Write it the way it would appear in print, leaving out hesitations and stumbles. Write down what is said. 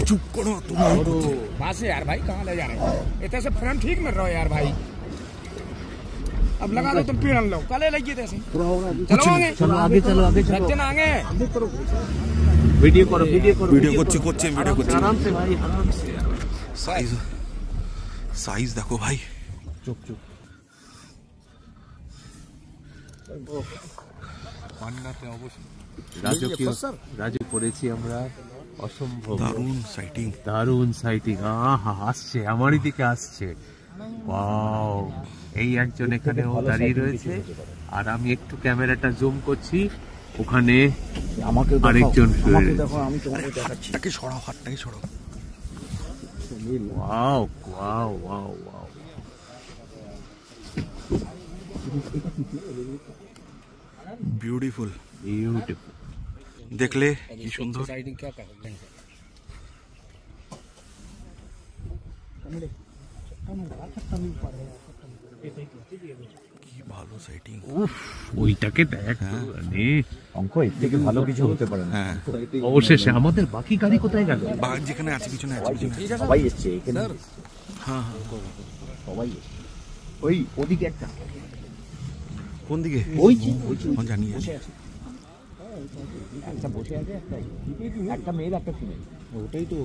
चुप करो तुम वहां से यार भाई, कहाँ ले जा रहे हो? इतने से फ्रेम ठीक मिल रहा हो यार भाई। अब लगा दो तुम पीड़न लो, कल लगिए थे चलो आगे, चलो आगे, चलो आगे, चलो आगे वीडियो करो, वीडियो करो, वीडियो করছি वीडियो করছি आराम से भाई, आराम से। साइज साइज देखो भाई, चुप चुप। রাজু করেছি আমরা অসম্ভব দারুণ সাইটিং, দারুণ সাইটিং। আহা, আসছে আমারই দিকে আসছে। ওয়াও, এই একজন এখানেও দাঁড়িয়ে রয়েছে, আর আমি একটু ক্যামেরাটা জুম করছি, ওখানে আমাকে আরেকজন শুয়ে রয়েছে। হাতটাকে সরাও, হাতটাকে সরাও। Wow wow wow wow, beautiful beautiful. দেখলে কি সুন্দর। কি ভালো সাইটিং, উফ, ওইটাকে দেখ, মানে অঙ্ক এর থেকে ভালো কিছু হতে পারে না। হ্যাঁ অবশেষে আমাদের বাকি গাড়ি কোথায় গেল? বাঘ যেখানে আছে পিছনে আছে, পিছনে সবাই এসছে এখানে, হ্যাঁ হ্যাঁ সবাই এসছে। ওই ওদিকে একটা, কোন দিকে? ওই যে জানি বসে আছে, একটা বসে আছে, একটা মেয়ের একটা ফিমেল, ওটাই তো।